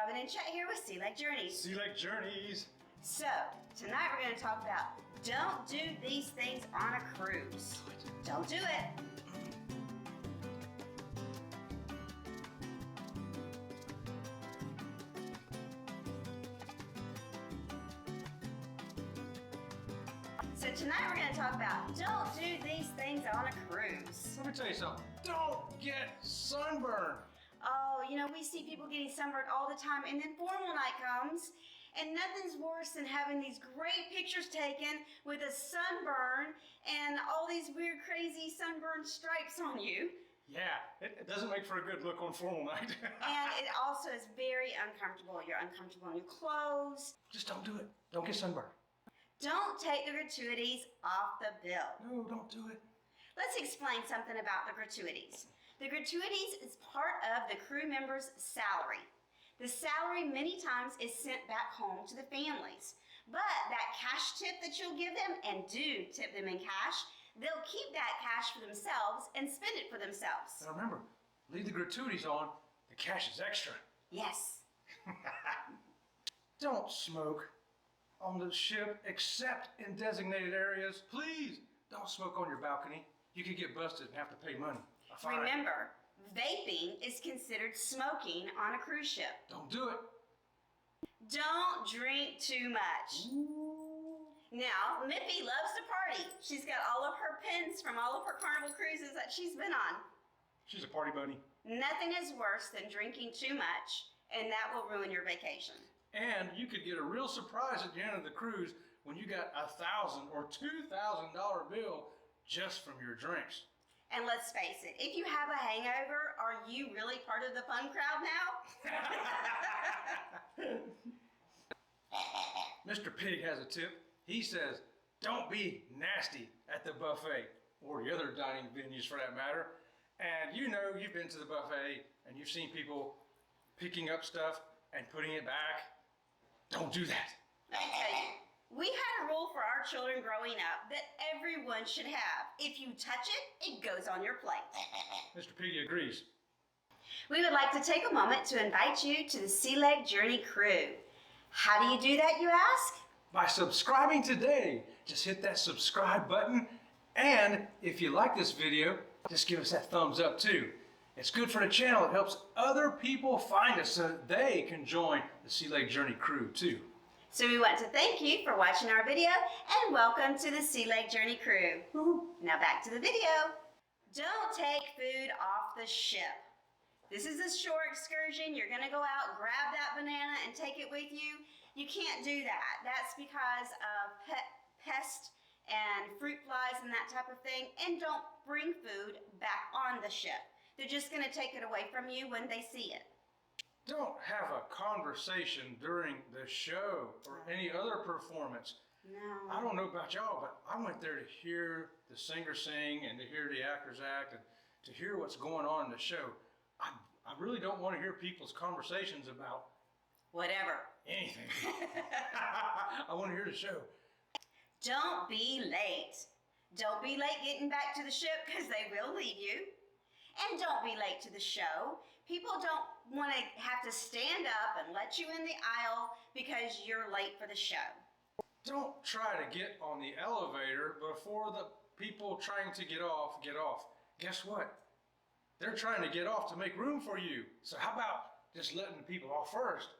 Robin and Chet here with Sea Lake Journeys. Sea Lake Journeys. So, tonight we're going to talk about don't do these things on a cruise. Don't do it. So tonight we're going to talk about don't do these things on a cruise. Let me tell you something. Don't get sunburned. Oh, you know, we see people getting sunburned all the time, and then formal night comes, and nothing's worse than having these great pictures taken with a sunburn and all these weird, crazy sunburn stripes on you. Yeah, it doesn't make for a good look on formal night. And it also is very uncomfortable. You're uncomfortable in your clothes. Just don't do it. Don't get sunburned. Don't take the gratuities off the bill. No, don't do it. Let's explain something about the gratuities. The gratuities is part of the crew member's salary. The salary many times is sent back home to the families. But that cash tip that you'll give them, and do tip them in cash, they'll keep that cash for themselves and spend it for themselves. Now remember, leave the gratuities on. The cash is extra. Yes. Don't smoke on the ship except in designated areas. Please don't smoke on your balcony. You could get busted and have to pay money. A fine. Remember, vaping is considered smoking on a cruise ship. Don't do it. Don't drink too much. Ooh. Now, Mippy loves to party. She's got all of her pins from all of her Carnival cruises that she's been on. She's a party bunny. Nothing is worse than drinking too much, and that will ruin your vacation. And you could get a real surprise at the end of the cruise when you got $1,000 or $2,000 bill just from your drinks. And let's face it, if you have a hangover, are you really part of the fun crowd now? Mr. Pig has a tip. He says, don't be nasty at the buffet, or the other dining venues for that matter. And you know, you've been to the buffet and you've seen people picking up stuff and putting it back. Don't do that. Let me tell you, we had a rule for our children growing up that everyone should have. If you touch it, it goes on your plate. Mr. Piggy agrees. We would like to take a moment to invite you to the Sea Lake Journey crew. How do you do that, you ask? By subscribing today. Just hit that subscribe button. And if you like this video, just give us that thumbs up too. It's good for the channel. It helps other people find us so that they can join the Sea Lake Journey crew too. So we want to thank you for watching our video and welcome to the Sea Lake Journey crew. Now back to the video. Don't take food off the ship. This is a shore excursion. You're going to go out, grab that banana and take it with you. You can't do that. That's because of pest and fruit flies and that type of thing. And don't bring food back on the ship. They're just going to take it away from you when they see it. Don't have a conversation during the show or any other performance. No. I don't know about y'all, but I went there to hear the singer sing and to hear the actors act and to hear what's going on in the show. I really don't want to hear people's conversations about Whatever. anything. I want to hear the show. Don't be late. Don't be late getting back to the ship because they will leave you. And don't be late to the show. People don't want to have to stand up and let you in the aisle because you're late for the show. Don't try to get on the elevator before the people trying to get off get off. Guess what? They're trying to get off to make room for you. So how about just letting the people off first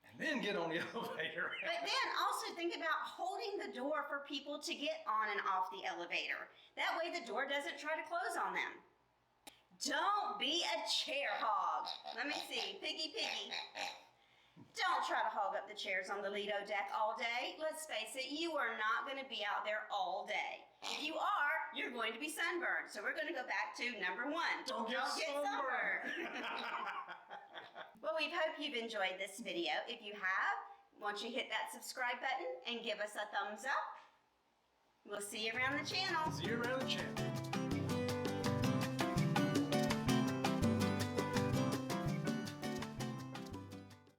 and then get on the elevator? But then also think about holding the door for people to get on and off the elevator. That way the door doesn't try to close on them. Don't be a chair hog. Let me see. Piggy. Don't try to hog up the chairs on the Lido deck all day. Let's face it, you are not going to be out there all day. If you are, you're going to be sunburned. So we're going to go back to number 1. Don't get sunburned. Well, we hope you've enjoyed this video. If you have, why don't you hit that subscribe button and give us a thumbs up. We'll see you around the channel. See you around the channel.